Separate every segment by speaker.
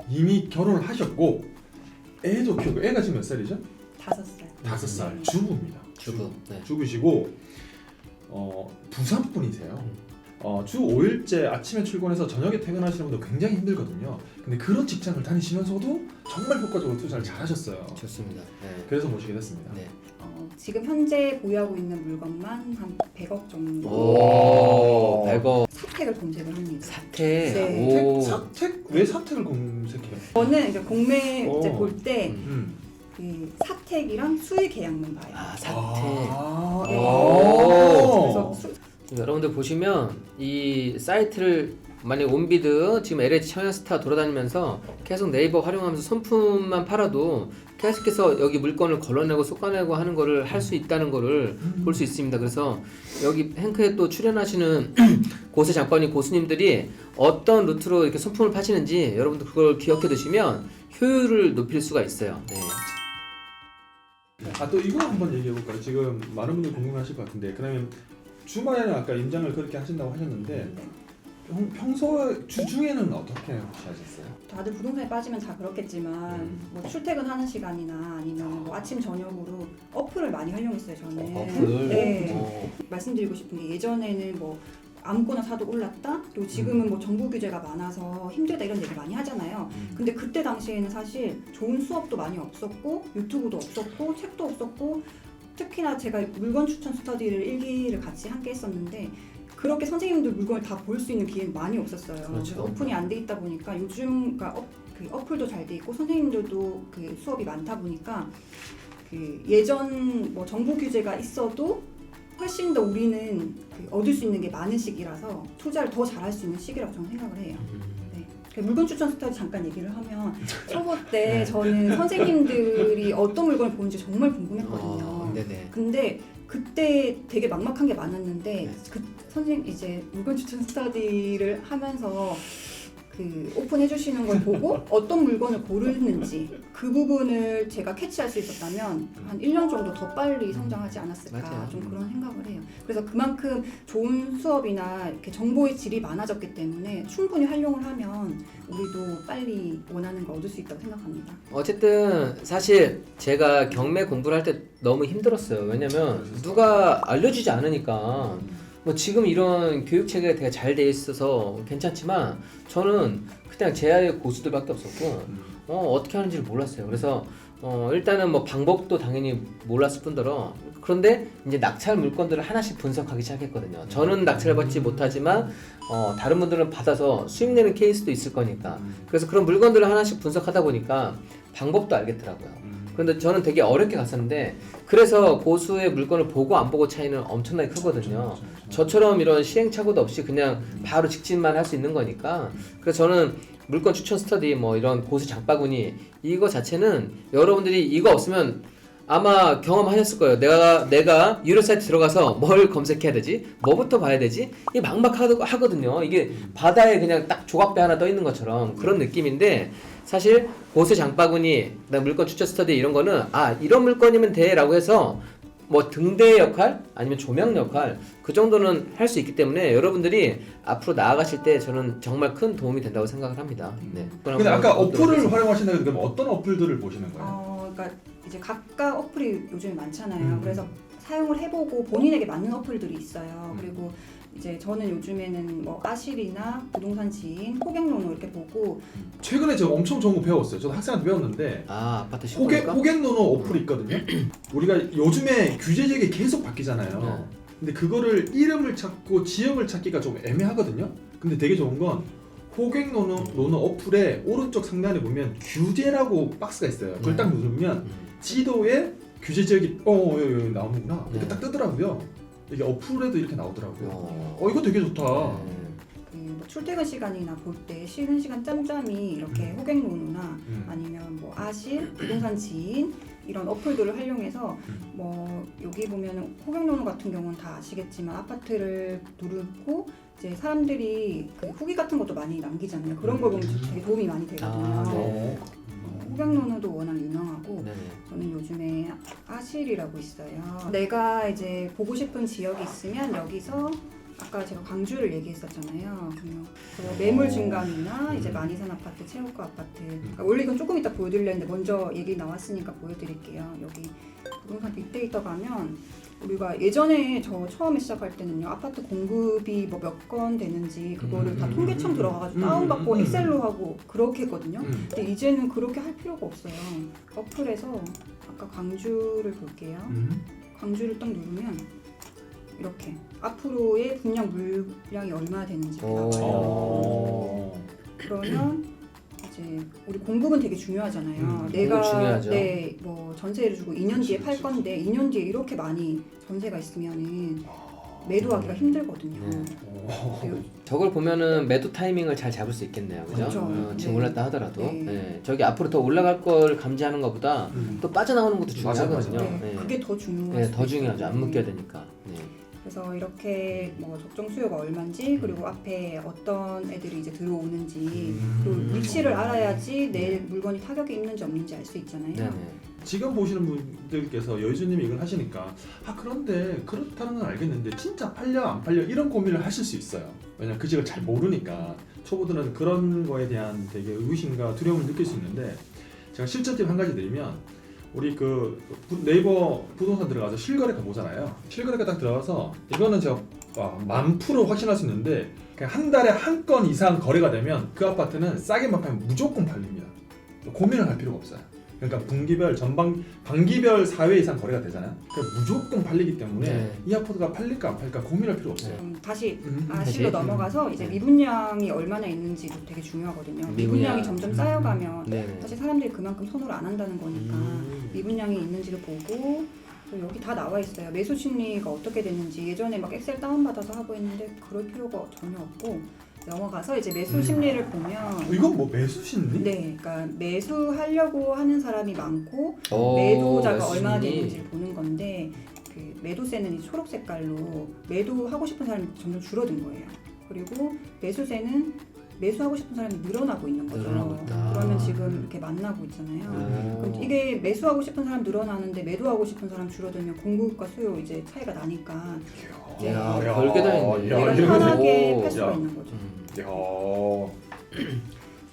Speaker 1: 이미 결혼을 하셨고 애도 키우고 애가 지금 몇 살이죠?
Speaker 2: 5살.
Speaker 1: 5살. 주부입니다.
Speaker 3: 주부. 네.
Speaker 1: 주부시고 부산 분이세요. 주 5일째 아침에 출근해서 저녁에 퇴근하시는 분도 굉장히 힘들거든요. 근데 그런 직장을 다니시면서도 정말 효과적으로 투자를 잘 하셨어요.
Speaker 3: 좋습니다. 네.
Speaker 1: 그래서 모시게 됐습니다.
Speaker 3: 네.
Speaker 2: 지금 현재 보유하고 있는 물건만 한 100억 정도.
Speaker 3: 오, 100억.
Speaker 2: 사택을 검색을 합니다.
Speaker 3: 사택.
Speaker 2: 네.
Speaker 3: 오.
Speaker 1: 사택? 왜 사택을 검색해요?
Speaker 2: 저는 이제 공매 이제 볼 때
Speaker 1: 음.
Speaker 2: 사택이랑 수의 계약만 봐요.
Speaker 3: 아, 사택.
Speaker 1: 아.
Speaker 2: 네.
Speaker 3: 오.
Speaker 2: 그래서
Speaker 3: 여러분들 보시면 이 사이트를 만약 온비드 지금 LH 청양스타 돌아다니면서 계속 네이버 활용하면서 손품만 팔아도 계속해서 여기 물건을 걸러내고 쏟아내고 하는 거를 할 수 있다는 거를 볼 수 있습니다. 그래서 여기 행크에 또 출연하시는 고세 장관님 고수님들이 어떤 루트로 이렇게 손품을 파시는지 여러분들 그걸 기억해 두시면 효율을 높일 수가 있어요. 네.
Speaker 1: 또 이거 한번 얘기해 볼까요? 지금 많은 분들 궁금하실 것 같은데 그러면 주말에는 아까 임장을 그렇게 하신다고 하셨는데 평소 주중에는 어떻게 혹시 하셨어요?
Speaker 2: 다들 부동산에 빠지면 다 그렇겠지만 뭐 출퇴근하는 시간이나 아니면 뭐 아침 저녁으로 어플을 많이 활용했어요. 저는.
Speaker 3: 어플.
Speaker 2: 네. 말씀드리고 싶은 게 예전에는 뭐 아무거나 사도 올랐다. 또 지금은 뭐 정부 규제가 많아서 힘들다 이런 얘기 많이 하잖아요. 근데 그때 당시에는 사실 좋은 수업도 많이 없었고 유튜브도 없었고 책도 없었고 특히나 제가 물건 추천 스터디를 일기를 같이 함께 했었는데 그렇게 선생님들 물건을 다 볼 수 있는 기회는 많이 없었어요.
Speaker 3: 그렇죠.
Speaker 2: 그래서 오픈이 안 돼 있다 보니까 요즘 그 어플도 잘 돼 있고 선생님들도 그 수업이 많다 보니까 그 예전 뭐 정부 규제가 있어도 훨씬 더 우리는 그 얻을 수 있는 게 많은 시기라서 투자를 더 잘할 수 있는 시기라고 저는 생각을 해요. 네. 그 물건 추천 스터디 잠깐 얘기를 하면 초보 때 저는 선생님들이 어떤 물건을 보는지 정말 궁금했거든요.
Speaker 3: 네네.
Speaker 2: 근데 그때 되게 막막한 게 많았는데
Speaker 3: 네.
Speaker 2: 그 선생님 이제 물건 추천 스터디를 하면서 그 오픈해 주시는 걸 보고 어떤 물건을 고르는지 그 부분을 제가 캐치할 수 있었다면 한 1년 정도 더 빨리 성장하지 않았을까
Speaker 3: 맞아요.
Speaker 2: 좀 그런 생각을 해요. 그래서 그만큼 좋은 수업이나 이렇게 정보의 질이 많아졌기 때문에 충분히 활용을 하면 우리도 빨리 원하는 걸 얻을 수 있다고 생각합니다.
Speaker 3: 어쨌든 사실 제가 경매 공부를 할 때 너무 힘들었어요. 왜냐면 누가 알려주지 않으니까 뭐 지금 이런 교육 체계가 되게 잘 돼 있어서 괜찮지만 저는 그냥 제 아이의 고수들밖에 없었고 어떻게 하는지를 몰랐어요. 그래서 일단은 뭐 방법도 당연히 몰랐을 뿐더러 그런데 이제 낙찰 물건들을 하나씩 분석하기 시작했거든요. 저는 낙찰을 받지 못하지만 다른 분들은 받아서 수익 내는 케이스도 있을 거니까 그래서 그런 물건들을 하나씩 분석하다 보니까 방법도 알겠더라고요. 그런데 저는 되게 어렵게 갔었는데 그래서 고수의 물건을 보고 안 보고 차이는 엄청나게 크거든요. 저처럼 이런 시행착오도 없이 그냥 바로 직진만 할 수 있는 거니까 그래서 저는 물건 추천 스터디 뭐 이런 고수 장바구니 이거 자체는 여러분들이 이거 없으면 아마 경험하셨을 거예요. 내가 유료 사이트 들어가서 뭘 검색해야 되지? 뭐부터 봐야 되지? 이게 막막하거든요. 이게 바다에 그냥 딱 조각배 하나 떠 있는 것처럼 그런 느낌인데 사실 고수 장바구니, 물건 추천 스터디 이런 거는 이런 물건이면 돼 라고 해서 뭐 등대 역할 아니면 조명 역할 그 정도는 할 수 있기 때문에 여러분들이 앞으로 나아가실 때 저는 정말 큰 도움이 된다고 생각을 합니다. 네.
Speaker 1: 근데 아까 어플을 활용하신다고 해서 그럼 어떤 어플들을 보시는 거예요?
Speaker 2: 그러니까 이제 각각 어플이 요즘에 많잖아요. 그래서 사용을 해보고 본인에게 맞는 어플들이 있어요. 그리고 이제 저는 요즘에는 뭐 아실이나 부동산 지인, 호갱노노 이렇게 보고
Speaker 1: 최근에 제가 엄청 좋은 거 배웠어요. 저도 학생한테 배웠는데
Speaker 3: 아파트 시공일까?
Speaker 1: 호갱노노 어플이 있거든요. 우리가 요즘에 규제 지역이 계속 바뀌잖아요.
Speaker 3: 네.
Speaker 1: 근데 그거를 이름을 찾고 지역을 찾기가 좀 애매하거든요. 근데 되게 좋은 건 호갱노노 어플의 오른쪽 상단에 보면 규제라고 박스가 있어요. 그걸 딱 누르면 지도에 규제 지역이 여기 나오는구나 이렇게 딱 뜨더라고요. 이게 어플에도 이렇게 나오더라고요. 이거 되게 좋다.
Speaker 2: 뭐 출퇴근 시간이나 볼 때 쉬는 시간 짬짬이 이렇게 호갱노노나 아니면 뭐 아실, 부동산 지인 이런 어플들을 활용해서 뭐 여기 보면은 호갱노노 같은 경우는 다 아시겠지만 아파트를 누르고 이제 사람들이 그 후기 같은 것도 많이 남기잖아요. 그런 걸 보면 되게 도움이 많이 되거든요. 호갱노노도 워낙 유명하고
Speaker 3: 네네.
Speaker 2: 저는 요즘에 아실이라고 있어요. 내가 이제 보고 싶은 지역이 있으면 여기서 아까 제가 광주를 얘기했었잖아요. 그래서 매물 증감이나 이제 많이 산 아파트, 최고가 아파트. 그러니까 원래 이건 조금 이따 보여드리려는데 먼저 얘기 나왔으니까 보여드릴게요. 여기 부동산 빅데이터 가면 우리가 예전에 저 처음에 시작할 때는요, 아파트 공급이 뭐 몇 건 되는지 그거를 다 통계청 들어가가지고 다운받고 엑셀로 하고 그렇게 했거든요. 근데 이제는 그렇게 할 필요가 없어요. 어플에서 아까 광주를 볼게요. 광주를 딱 누르면 이렇게 앞으로의 분양 물량이 얼마나 되는지 나와요. 그러면 이제 우리 공급은 되게 중요하잖아요. 내가
Speaker 3: 중요하죠.
Speaker 2: 뭐 전세를 주고 2년 뒤에 팔 건데 2년 뒤에 이렇게 많이 전세가 있으면은 매도하기가 힘들거든요. 그리고
Speaker 3: 저걸 보면은 매도 타이밍을 잘 잡을 수 있겠네요, 그죠?
Speaker 2: 그렇죠.
Speaker 3: 지금
Speaker 2: 네.
Speaker 3: 올랐다 하더라도
Speaker 2: 네.
Speaker 3: 저기 앞으로 더 올라갈 걸 감지하는 것보다 또 빠져나오는 것도 중요하거든요.
Speaker 1: 맞아요.
Speaker 2: 네, 그게 더 중요해요.
Speaker 3: 더 중요하죠. 안 묶여야 되니까. 네.
Speaker 2: 그래서 이렇게 뭐 적정 수요가 얼마인지 그리고 앞에 어떤 애들이 이제 들어오는지 그리고 위치를 알아야지 내 물건이 타격이 있는지 없는지 알 수 있잖아요.
Speaker 3: 네네.
Speaker 1: 지금 보시는 분들께서 여유주님이 이걸 하시니까 그런데 그렇다는 건 알겠는데 진짜 팔려 안 팔려 이런 고민을 하실 수 있어요. 왜냐면 그 집을 잘 모르니까 초보들은 그런 거에 대한 되게 의구심과 두려움을 느낄 수 있는데 제가 실전 팁 한 가지 드리면 우리 그 네이버 부동산 들어가서 실거래가 보잖아요. 실거래가 딱 들어가서 이거는 제가 1000% 확신할 수 있는데 그냥 한 달에 한 건 이상 거래가 되면 그 아파트는 싸게만 팔면 무조건 팔립니다. 고민을 할 필요가 없어요. 그러니까 분기별 반기별 4회 이상 거래가 되잖아요. 그러니까 무조건 팔리기 때문에
Speaker 3: 네.
Speaker 1: 이 아파트가 팔릴까 안 팔릴까 고민할 필요 없어요.
Speaker 2: 다시
Speaker 3: 다시?
Speaker 2: 실로 넘어가서 이제 미분양이 얼마나 있는지도 되게 중요하거든요. 미분양이 점점 쌓여가면
Speaker 3: 네네.
Speaker 2: 사실 사람들이 그만큼 선호를 안 한다는 거니까 미분양이 있는지를 보고 그리고 여기 다 나와 있어요. 매수 심리가 어떻게 됐는지 예전에 막 엑셀 다운받아서 하고 했는데 그럴 필요가 전혀 없고 넘어가서 이제 매수 심리를 보면
Speaker 1: 이건 뭐 매수 심리?
Speaker 2: 네, 그러니까 매수하려고 하는 사람이 많고
Speaker 3: 오,
Speaker 2: 매도자가 얼마나
Speaker 3: 심리.
Speaker 2: 되는지를 보는 건데 그 매도세는 이 초록 색깔로 매도하고 싶은 사람이 점점 줄어든 거예요. 그리고 매수세는 매수하고 싶은 사람이 늘어나고 있는 거죠.
Speaker 3: 늘어나고 있다.
Speaker 2: 그러면 지금 이렇게 만나고 있잖아요. 그럼 이게 매수하고 싶은 사람 늘어나는데 매도하고 싶은 사람 줄어들면 공급과 수요 이제 차이가 나니까
Speaker 3: 야, 별게 다 있네.
Speaker 2: 내가
Speaker 1: 이런
Speaker 2: 편하게
Speaker 1: 거.
Speaker 2: 팔 수가
Speaker 1: 야.
Speaker 2: 있는 거죠.
Speaker 1: 야.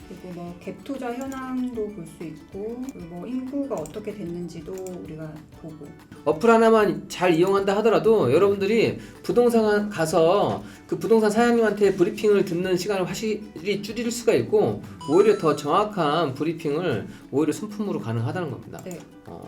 Speaker 2: 그리고 뭐 갭 투자 현황도 볼 수 있고 그리고 뭐 인구가 어떻게 됐는지도 우리가 보고
Speaker 3: 어플 하나만 잘 이용한다 하더라도 여러분들이 부동산 가서 그 부동산 사장님한테 브리핑을 듣는 시간을 확실히 줄일 수가 있고 오히려 더 정확한 브리핑을 오히려 손품으로 가능하다는 겁니다.
Speaker 2: 네.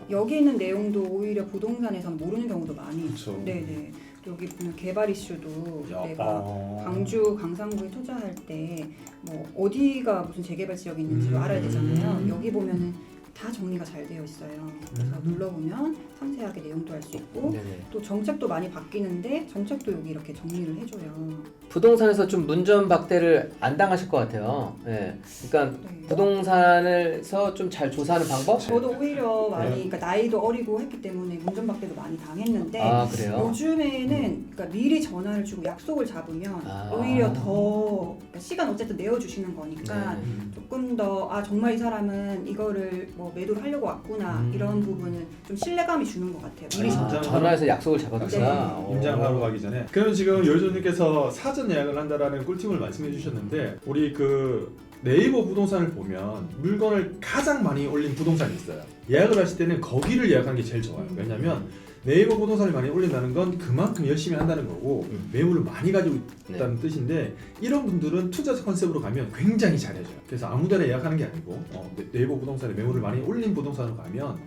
Speaker 2: 여기 있는 내용도 오히려 부동산에서는 모르는 경우도 많이
Speaker 1: 그쵸.
Speaker 2: 네네. 여기 보면 개발 이슈도
Speaker 1: 야.
Speaker 2: 내가 광주 강상구에 투자할 때 뭐 어디가 무슨 재개발 지역이 있는지를 알아야 되잖아요. 여기 보면은 다 정리가 잘 되어 있어요. 그래서 눌러보면 상세하게 내용도 알 수 있고
Speaker 3: 네네.
Speaker 2: 또 정책도 많이 바뀌는데 정책도 여기 이렇게 정리를 해줘요.
Speaker 3: 부동산에서 좀 문전박대를 안 당하실 것 같아요. 네. 그러니까
Speaker 2: 네.
Speaker 3: 부동산에서 좀 잘 조사하는 방법?
Speaker 2: 저도 오히려 많이 그러니까 나이도 어리고 했기 때문에 문전박대도 많이 당했는데
Speaker 3: 아 그래요?
Speaker 2: 요즘에는 그러니까 미리 전화를 주고 약속을 잡으면 오히려 더 그러니까 시간 어쨌든 내어주시는 거니까
Speaker 3: 네.
Speaker 2: 조금 더 정말 이 사람은 이거를 뭐 매도를 하려고 왔구나 이런 부분은 좀 신뢰감이 주는 것 같아요. 미리
Speaker 3: 전화해서 약속을 잡아두자.
Speaker 2: 네.
Speaker 1: 임장하러 가기 전에. 그럼 지금 여주님께서 사전 예약을 한다라는 꿀팁을 말씀해 주셨는데 우리 그 네이버 부동산을 보면 물건을 가장 많이 올린 부동산이 있어요. 예약을 하실 때는 거기를 예약하는 게 제일 좋아요. 왜냐면 네이버 부동산을 많이 올린다는 건 그만큼 열심히 한다는 거고 매물을 많이 가지고 있다는 뜻인데 이런 분들은 투자 컨셉으로 가면 굉장히 잘해줘요. 그래서 아무데나 예약하는 게 아니고 네이버 부동산에 매물을 많이 올린 부동산으로 가면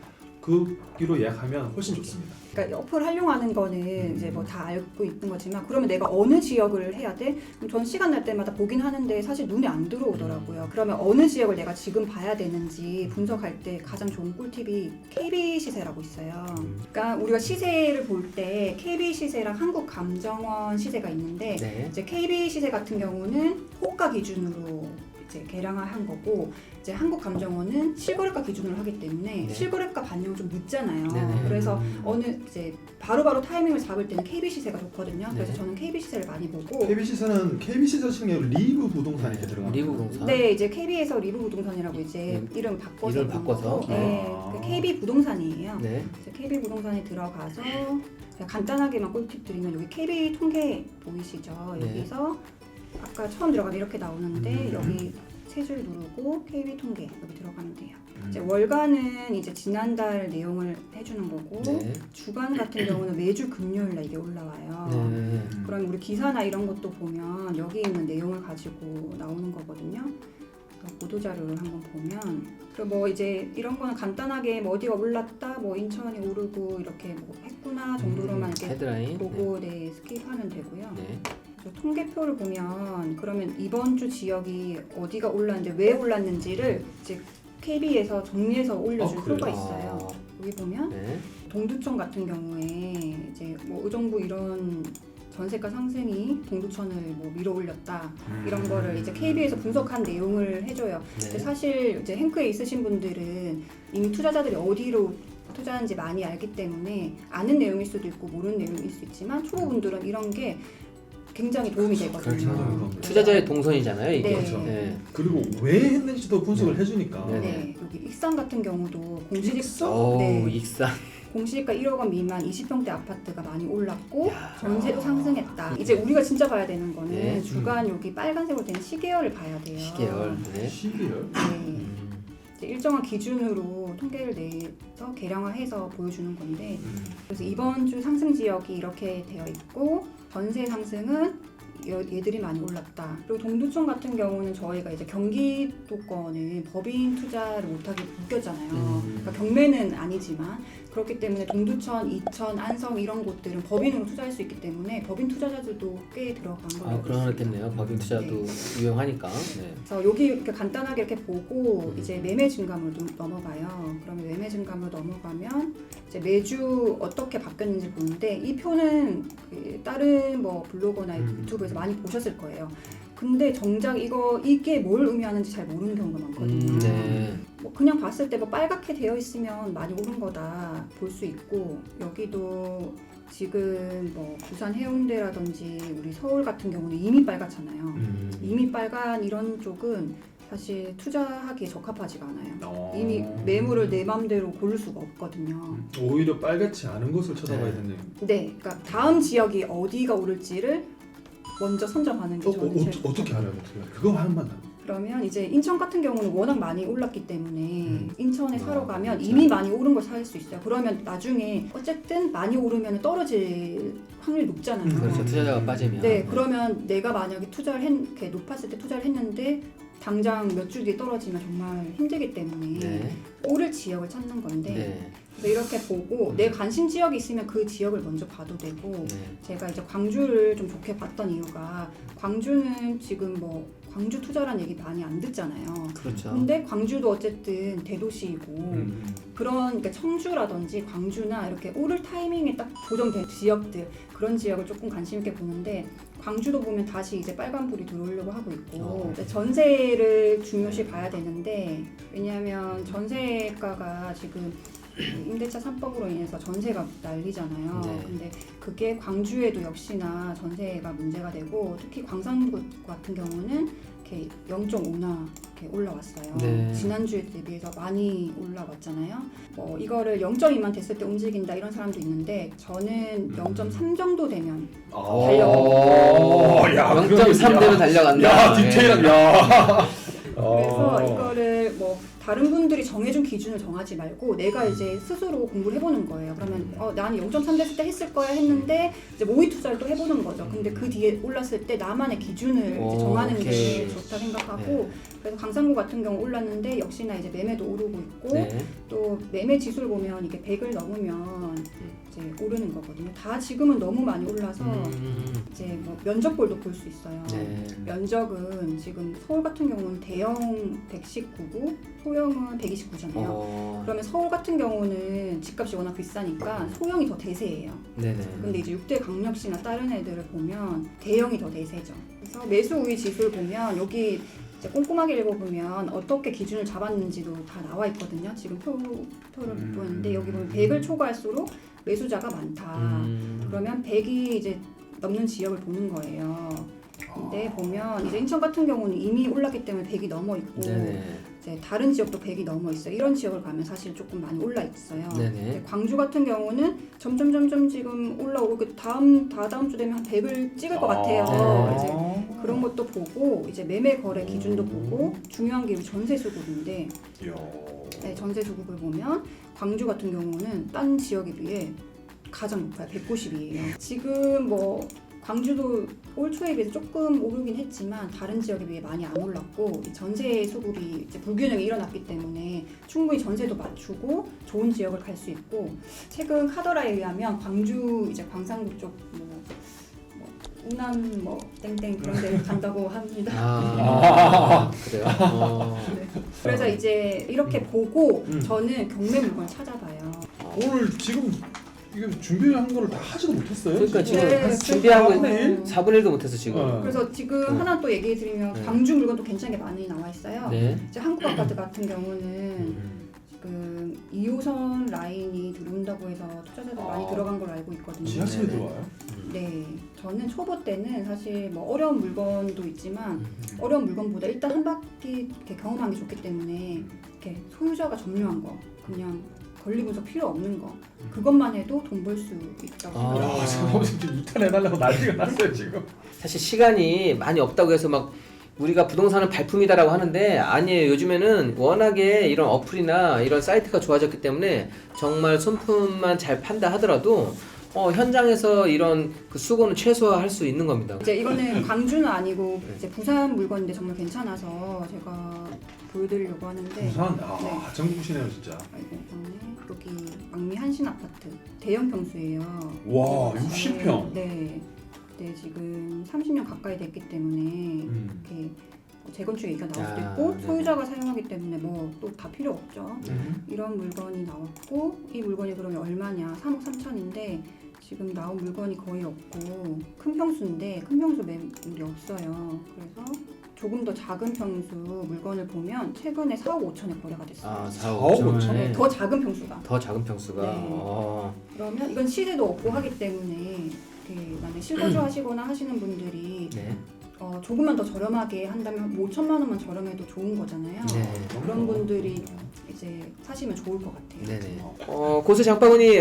Speaker 1: 거기로 예약하면 훨씬 좋습니다.
Speaker 2: 그러니까 어플 활용하는 거는 이제 뭐 다 알고 있는 거지만 그러면 내가 어느 지역을 해야 돼? 그럼 전 시간 날 때마다 보긴 하는데 사실 눈에 안 들어오더라고요. 그러면 어느 지역을 내가 지금 봐야 되는지 분석할 때 가장 좋은 꿀팁이 KB 시세라고 있어요. 그러니까 우리가 시세를 볼 때 KB 시세랑 한국감정원 시세가 있는데
Speaker 3: 네.
Speaker 2: 이제 KB 시세 같은 경우는 호가 기준으로 이제 계량한 거고 이제 한국감정원은 실거래가 기준으로 하기 때문에
Speaker 3: 네.
Speaker 2: 실거래가 반영은 좀 늦잖아요.
Speaker 3: 네네.
Speaker 2: 그래서 어느 이제 바로바로 타이밍을 잡을 때는 KB 시세가 좋거든요. 그래서
Speaker 3: 네.
Speaker 2: 저는 KB 시세를 많이 보고
Speaker 1: KBC는 KBC 치는 게 리브 부동산 이렇게 들어가는
Speaker 3: 리브
Speaker 1: 거예요.
Speaker 3: 부동산.
Speaker 2: 네, 이제 KB에서 리브 부동산이라고 이제 이름 바꿔서
Speaker 3: 이름 바꿔서?
Speaker 2: 네, 여기 KB 부동산이에요.
Speaker 3: 네.
Speaker 2: 그래서 KB 부동산에 들어가서 제가 간단하게만 꿀팁 드리면 여기 KB 통계 보이시죠?
Speaker 3: 네.
Speaker 2: 여기서 아까 처음 들어가면 이렇게 나오는데
Speaker 1: 음.
Speaker 2: 여기 세 줄 누르고 KB 통계 여기 들어가면 돼요. 이제 월간은 이제 지난달 내용을 해주는 거고
Speaker 3: 네.
Speaker 2: 주간 같은 경우는 매주 금요일날 이게 올라와요.
Speaker 3: 네.
Speaker 2: 그럼 우리 기사나 이런 것도 보면 여기 있는 내용을 가지고 나오는 거거든요. 보도 자료를 한번 보면 그리고 뭐 이제 이런 거는 간단하게 뭐 어디가 올랐다, 뭐 인천이 오르고 이렇게 뭐 했구나 정도로만 이렇게
Speaker 3: 헤드라인.
Speaker 2: 보고 네 스킵하면 되고요.
Speaker 3: 네.
Speaker 2: 그래서 통계표를 보면 그러면 이번 주 지역이 어디가 올랐는지 왜 올랐는지를 이제 KB에서 정리해서 올려줄 필요가 있어요. 여기 보면
Speaker 3: 네.
Speaker 2: 동두천 같은 경우에 이제 뭐 의정부 이런 전세가 상승이 동두천을 뭐 밀어 올렸다 이런 거를 이제 KB에서 분석한 내용을 해줘요. 근데
Speaker 3: 네.
Speaker 2: 사실 이제 행크에 있으신 분들은 이미 투자자들이 어디로 투자하는지 많이 알기 때문에 아는 내용일 수도 있고 모르는 내용일 수 있지만 초보분들은 이런 게 굉장히 도움이 되거든요.
Speaker 1: 그렇죠.
Speaker 3: 투자자의 동선이잖아요, 이게.
Speaker 2: 네.
Speaker 1: 그렇죠.
Speaker 3: 네.
Speaker 1: 그리고 왜 했는지도 분석을 해주니까.
Speaker 3: 네.
Speaker 2: 네, 여기 익산 같은 경우도 공시지가
Speaker 1: 익산?
Speaker 2: 네.
Speaker 3: 익산.
Speaker 2: 공시지가 1억 원 미만 20평대 아파트가 많이 올랐고
Speaker 3: 야.
Speaker 2: 전세도 상승했다. 이제 우리가 진짜 봐야 되는 거는
Speaker 3: 네.
Speaker 2: 주간 여기 빨간색으로 된 시계열을 봐야 돼요.
Speaker 3: 시계열. 네.
Speaker 1: 시계열?
Speaker 2: 네. 이제 일정한 기준으로 통계를 내서 계량화해서 보여주는 건데 그래서 이번 주 상승 지역이 이렇게 되어 있고 전세 상승은 얘들이 많이 올랐다. 그리고 동두천 같은 경우는 저희가 이제 경기도권은 법인 투자를 못하게 묶였잖아요. 그러니까 경매는 아니지만 그렇기 때문에 동두천, 이천, 안성 이런 곳들은 법인으로 투자할 수 있기 때문에 법인 투자자들도 꽤 들어간 걸로 알고 있습니다.
Speaker 3: 그렇겠네요. 법인 투자도 유용하니까. 네.
Speaker 2: 그래서 여기 이렇게 간단하게 이렇게 보고 이제 매매 증감으로 넘어가요. 그러면 매매 증감으로 넘어가면 이제 매주 어떻게 바뀌었는지 보는데 이 표는 그 다른 뭐 블로거나 유튜브에서 많이 보셨을 거예요. 근데 정작 이게 뭘 의미하는지 잘 모르는 경우가 많거든요.
Speaker 3: 네.
Speaker 2: 뭐 그냥 봤을 때 뭐 빨갛게 되어 있으면 많이 오른 거다 볼 수 있고 여기도 지금 뭐 부산 해운대라든지 우리 서울 같은 경우는 이미 빨갛잖아요. 이미 빨간 이런 쪽은 사실 투자하기에 적합하지가 않아요. 이미 매물을 내 맘대로 고를 수가 없거든요.
Speaker 1: 오히려 빨갛지 않은 곳을 쳐다봐야
Speaker 3: 네.
Speaker 1: 되네요.
Speaker 2: 네, 그러니까 다음 지역이 어디가 오를지를 먼저 선점하는 게 저는 제일
Speaker 1: 어떻게 알아요? 그거 하나만.
Speaker 2: 그러면 이제 인천 같은 경우는 워낙 많이 올랐기 때문에 인천에 사러 가면
Speaker 3: 그렇죠.
Speaker 2: 이미 많이 오른 걸 살 수 있어요. 그러면 나중에 어쨌든 많이 오르면 떨어질 확률이 높잖아요.
Speaker 3: 그렇죠. 투자자가 빠지면.
Speaker 2: 네, 그러면 내가 만약에 이렇게 높았을 때 투자를 했는데 당장 몇 주 뒤에 떨어지면 정말 힘들기 때문에
Speaker 3: 네.
Speaker 2: 오를 지역을 찾는 건데
Speaker 3: 네.
Speaker 2: 그래서 이렇게 보고 내 관심 지역이 있으면 그 지역을 먼저 봐도 되고
Speaker 3: 네.
Speaker 2: 제가 이제 광주를 좀 좋게 봤던 이유가 광주는 지금 뭐 광주 투자란 얘기 많이 안 듣잖아요.
Speaker 3: 그렇죠.
Speaker 2: 근데 광주도 어쨌든 대도시이고 그런 그러니까 청주라든지 광주나 이렇게 오를 타이밍에 딱 조정된 지역들 그런 지역을 조금 관심 있게 보는데 광주도 보면 다시 이제 빨간불이 들어오려고 하고 있고 전세를 중요시 봐야 되는데 왜냐하면 전세가가 지금 임대차 3법으로 인해서 전세가 난리잖아요.
Speaker 3: 네.
Speaker 2: 근데 그게 광주에도 역시나 전세가 문제가 되고 특히 광산구 같은 경우는 이렇게 0.5나 이렇게 올라왔어요.
Speaker 3: 네.
Speaker 2: 지난주에 대비해서 많이 올라왔잖아요. 이거를 0.2만 됐을 때 움직인다 이런 사람도 있는데 저는 0.3 정도 되면
Speaker 1: 야,
Speaker 3: 0.3대로 달려간다.
Speaker 1: 야, 디테일한 야.
Speaker 2: 그래서 이거를 뭐 다른 분들이 정해준 기준을 정하지 말고 내가 이제 스스로 공부를 해보는 거예요. 그러면 나는 0.3 됐을 때 했을 거야 했는데 이제 모의 투자를 또 해보는 거죠. 근데 그 뒤에 올랐을 때 나만의 기준을 이제 정하는 게
Speaker 3: 오케이.
Speaker 2: 좋다 생각하고 그래서 강산구 같은 경우 올랐는데 역시나 이제 매매도 오르고 있고
Speaker 3: 네.
Speaker 2: 또 매매 지수를 보면 이게 100을 넘으면 이제 오르는 거거든요. 다 지금은 너무 많이 올라서 이제 뭐 면적볼도 볼 수 있어요.
Speaker 3: 네.
Speaker 2: 면적은 지금 서울 같은 경우는 대형 119고 소형은 129잖아요. 그러면 서울 같은 경우는 집값이 워낙 비싸니까 소형이 더 대세예요.
Speaker 3: 네네.
Speaker 2: 근데 이제 6대 강력시나 다른 애들을 보면 대형이 더 대세죠. 그래서 매수 우위 지수를 보면 여기 이제 꼼꼼하게 읽어보면 어떻게 기준을 잡았는지도 다 나와 있거든요. 지금 표를 못 보는데 여기 보면 100을 초과할수록 매수자가 많다. 그러면 100이 이제 넘는 지역을 보는 거예요. 근데 보면 이제 인천 같은 경우는 이미 올랐기 때문에 100이 넘어 있고
Speaker 3: 네네.
Speaker 2: 이제 다른 지역도 100이 넘어 있어요. 이런 지역을 가면 사실 조금 많이 올라 있어요.
Speaker 3: 네네.
Speaker 2: 근데 광주 같은 경우는 점점 지금 올라오고 그 다음 주 되면 한 100을 찍을 것 같아요. 이제 그런 것도 보고 이제 매매 거래 기준도 보고 중요한 게 전세 수급인데 네, 전세 수급을 보면 광주 같은 경우는 딴 지역에 비해 가장 높아요. 190이에요. 지금 뭐 광주도 올 초에 비해서 조금 오르긴 했지만 다른 지역에 비해 많이 안 올랐고 이 전세 수급이 이제 불균형이 일어났기 때문에 충분히 전세도 맞추고 좋은 지역을 갈 수 있고 최근 카더라에 의하면 광주 이제 광산구 쪽 뭐 우남 뭐 땡땡 그런 데 간다고 합니다.
Speaker 3: 그래요?
Speaker 2: 네. 그래서 이제 이렇게 보고 저는 경매 물건 찾아봐요.
Speaker 1: 오늘 지금 이거 준비한 거를 다 하지도 못했어요.
Speaker 3: 그러니까 지금
Speaker 2: 네,
Speaker 3: 준비한 거
Speaker 1: 4분의 1?
Speaker 3: 4분의 1도 못해서 지금.
Speaker 2: 그래서 지금 하나 또 얘기해 드리면
Speaker 3: 네.
Speaker 2: 광주 물건도 괜찮게 많이 나와 있어요.
Speaker 3: 네.
Speaker 2: 이제 한국 아파트 같은 경우는 지금 2호선 라인이 들어온다고 해서 투자자들 많이 들어간 걸로 알고 있거든요.
Speaker 1: 지하철에
Speaker 3: 네네.
Speaker 1: 들어와요?
Speaker 2: 네, 저는 초보 때는 사실 뭐 어려운 물건도 있지만 어려운 물건보다 일단 한 바퀴 이렇게 경험한 게 좋기 때문에 이렇게 소유자가 점유한 거 그냥 권리 분석 필요 없는 거 그것만 해도 돈 벌 수 있다고 생각해요.
Speaker 1: 야, 지금 2탄 해달라고 난리가 났어요 지금.
Speaker 3: 사실 시간이 많이 없다고 해서 막 우리가 부동산은 발품이다라고 하는데 아니에요. 요즘에는 워낙에 이런 어플이나 이런 사이트가 좋아졌기 때문에 정말 손품만 잘 판다 하더라도 현장에서 이런 그 수고는 최소화할 수 있는 겁니다.
Speaker 2: 이제 이거는 광주는 아니고 이제 부산 물건인데 정말 괜찮아서 제가 보여드리려고 하는데
Speaker 1: 부산?
Speaker 2: 네.
Speaker 1: 전국시네요 진짜.
Speaker 2: 아이고 여기 왕미 한신 아파트 대형 평수예요.
Speaker 1: 와
Speaker 2: 네.
Speaker 1: 60평.
Speaker 2: 네. 네, 지금 30년 가까이 됐기 때문에 이렇게 재건축 얘기가 나올 수도 있고
Speaker 3: 네.
Speaker 2: 소유자가 사용하기 때문에 뭐 또 다 필요 없죠.
Speaker 1: 음.
Speaker 2: 이런 물건이 나왔고 이 물건이 그러면 얼마냐? 3억 3천인데 지금 나온 물건이 거의 없고 큰 평수인데 큰 평수 매물이 없어요. 그래서 조금 더 작은 평수 물건을 보면 최근에 4억 5천에 거래가 됐어요.
Speaker 3: 4억 5천.
Speaker 2: 네, 더 작은 평수가.
Speaker 3: 더 작은 평수가.
Speaker 2: 네. 그러면 이건 시세도 없고 하기 때문에 만약에 실거주 하시거나 하시는 분들이
Speaker 3: 네.
Speaker 2: 조금만 더 저렴하게 한다면 5천만 원만 저렴해도 좋은 거잖아요.
Speaker 3: 네.
Speaker 2: 그런 분들이 이제 사시면 좋을 것 같아요.
Speaker 3: 네네. 고수 장바구니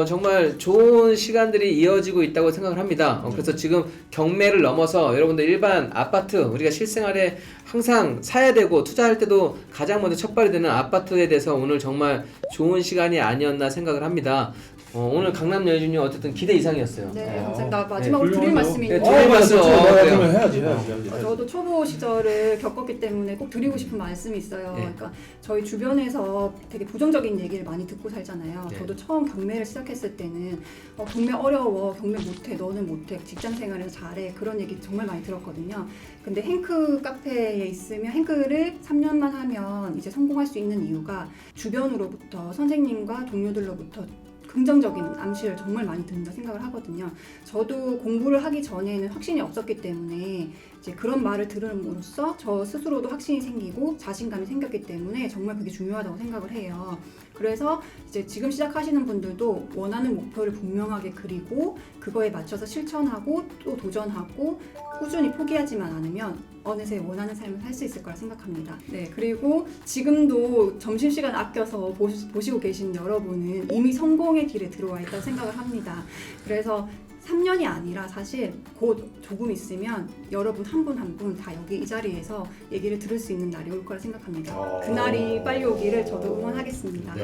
Speaker 3: 정말 좋은 시간들이 이어지고 있다고 생각을 합니다. 그래서 지금 경매를 넘어서 여러분들 일반 아파트 우리가 실생활에 항상 사야 되고 투자할 때도 가장 먼저 첫발이 되는 아파트에 대해서 오늘 정말 좋은 시간이 아니었나 생각을 합니다. 오늘 강남 여유준이 어쨌든 기대 이상이었어요.
Speaker 2: 네, 감사합니다. 마지막으로
Speaker 1: 네,
Speaker 2: 드릴
Speaker 1: 훌륭하죠.
Speaker 2: 말씀이
Speaker 3: 네,
Speaker 2: 있는데
Speaker 3: 드릴 말씀.
Speaker 1: 그러면 해야지.
Speaker 2: 저도 초보 시절을 겪었기 때문에 꼭 드리고 싶은 말씀이 있어요.
Speaker 3: 네.
Speaker 2: 그러니까 저희 주변에서 되게 부정적인 얘기를 많이 듣고 살잖아요.
Speaker 3: 네.
Speaker 2: 저도 처음 경매를 시작했을 때는 경매 어려워, 경매 못해, 너는 못해, 직장 생활은 잘해 그런 얘기 정말 많이 들었거든요. 근데 행크 카페에 있으면 행크를 3년만 하면 이제 성공할 수 있는 이유가 주변으로부터 선생님과 동료들로부터 긍정적인 암시를 정말 많이 듣는다 생각을 하거든요. 저도 공부를 하기 전에는 확신이 없었기 때문에 이제 그런 말을 들음으로써 저 스스로도 확신이 생기고 자신감이 생겼기 때문에 정말 그게 중요하다고 생각을 해요. 그래서 이제 지금 시작하시는 분들도 원하는 목표를 분명하게 그리고 그거에 맞춰서 실천하고 또 도전하고 꾸준히 포기하지만 않으면 어느새 원하는 삶을 살 수 있을 거라 생각합니다. 네, 그리고 지금도 점심시간 아껴서 보시고 계신 여러분은 이미 성공의 길에 들어와 있다고 생각을 합니다. 그래서 3년이 아니라 사실 곧 조금 있으면 여러분 한 분 한 분 다 여기 이 자리에서 얘기를 들을 수 있는 날이 올 거라 생각합니다. 그날이 빨리 오기를 저도 응원하겠습니다.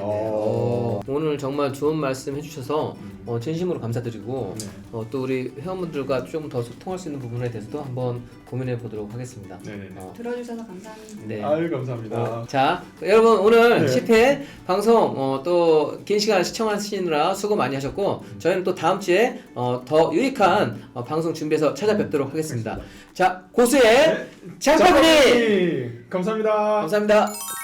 Speaker 3: 오늘 정말 좋은 말씀 해주셔서 진심으로 감사드리고
Speaker 1: 네.
Speaker 3: 또 우리 회원분들과 조금 더 소통할 수 있는 부분에 대해서도 한번 고민해 보도록 하겠습니다.
Speaker 1: 네네네.
Speaker 2: 들어주셔서 감사합니다.
Speaker 3: 네.
Speaker 1: 아유 감사합니다.
Speaker 3: 자, 여러분 오늘
Speaker 1: 네.
Speaker 3: 10회 방송 또 긴 시간 시청하시느라 수고 많이 하셨고 저희는 또 다음 주에 더 유익한 방송 준비해서 찾아뵙도록 하겠습니다. 자, 고수의 장바구니
Speaker 1: 감사합니다.
Speaker 3: 감사합니다.